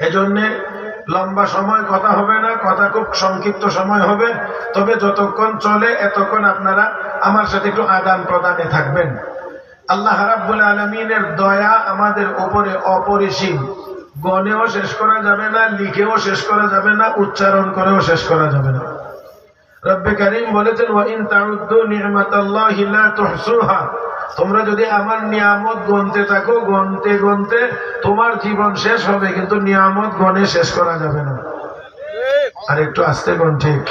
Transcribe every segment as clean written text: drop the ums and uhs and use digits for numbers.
এজন্যে লম্বা সময় কথা হবে না, কথা খুব সংক্ষিপ্ত সময় হবে। তবে যতক্ষণ চলে এতক্ষণ আপনারা আমার সাথে একটু আদান প্রদানে থাকবেন। আল্লাহ রাব্বুল আলামিনের দয়া আমাদের উপরে অপরিসীম, গণেও শেষ করা যাবে না, লিখেও শেষ করা যাবে না, উচ্চারণ করেও শেষ করা যাবে না। রব্বে কারীম বলেছেন, ওয়া ইন তাউদ্দু নি'মাতাল্লাহি লা তুহসুহা, তোমরা যদি আমার নিয়ামত গণতে থাকো, গণতে গণতে তোমার জীবন শেষ হবে, কিন্তু নিয়ামত গণে শেষ করা যাবে না। আর একটু আস্তে কোন ঠিক?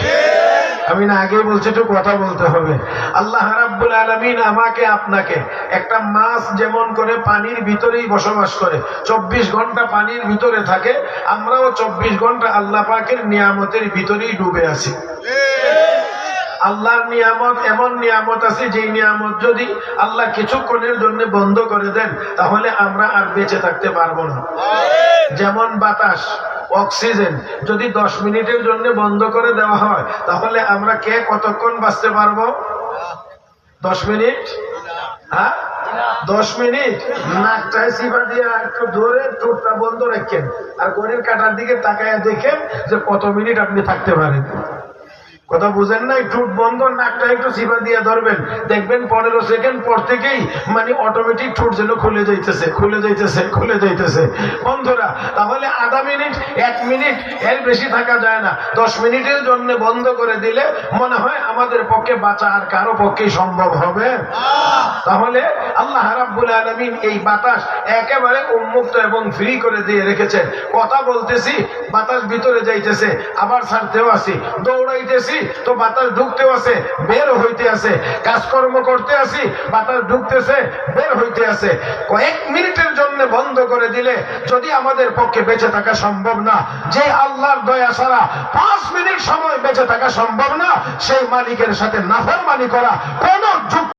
আমি না আগে বলছি, একটু কথা বলতে হবে। আল্লাহ রাব্বুল আলামিন আমাকে আপনাকে একটা মাছ যেমন করে পানির ভিতরেই বসবাস করে, 24 ঘন্টা পানির ভিতরে থাকে, আমরাও 24 ঘন্টা আল্লাহ পাকের নিয়ামতের ভিতরেই ডুবে আছি। আল্লাহর নিয়ামত এমন নিয়ামত আছে, যে নিয়ামত যদি আল্লাহ কিছুক্ষণের জন্য বন্ধ করে দেন তাহলে আমরা আর বেঁচে থাকতে পারবো না। যেমন বাতাস, অক্সিজেন যদি 10 মিনিটের জন্য বন্ধ করে দেওয়া হয় তাহলে আমরা কে কতক্ষণ বাঁচতে পারবো? 10 মিনিট? হ্যাঁ, 10 মিনিট। নাকটায় চিপা দিয়ে একটু ধরে ঠোঁটটা বন্ধ রাখেন, আর ঘড়ির কাঁটার দিকে তাকায় দেখেন যে কত মিনিট আপনি থাকতে পারেন। কথা বুঝেন না? ঠোঁট বন্ধ, নাকটা একটু চিপা দিয়ে ধরবেন, দেখবেন 15 সেকেন্ড পর থেকেই মানে অটোমেটিক ঠোঁট যেন খুলে যাইতেছে, খুলে যাইতেছে, খুলে যাইতেছে। বন্ধুরা, তাহলে আধা মিনিট, 1 মিনিট এর বেশি থাকা যায় না। 10 মিনিটের জন্য বন্ধ করে দিলে মনে হয় আমাদের পক্ষে বাঁচা আর কারো পক্ষেই সম্ভব হবে? তাহলে আল্লাহ রাব্বুল আলামিন এই বাতাস একেবারে উন্মুক্ত এবং ফ্রি করে দিয়ে রেখেছেন। কথা বলতেছি, বাতাস ভিতরে যাইতেছে, আবার ছাড়তেও আছি, দৌড়াইতেছি তো বাতাস ঢুকতেও আছে, বের হইতে আছে, কাজকর্ম করতে আছি, বাতাস ঢুকতেছে, বের হইতে আছে। কয়েক মিনিটের জন্য বন্ধ করে দিলে যদি আমাদের পক্ষে বেঁচে থাকা সম্ভব না, যে আল্লাহর দয়া ছাড়া 5 মিনিট সময় বেঁচে থাকা সম্ভব না, সেই মালিকের সাথে নাফরমানি করা কোন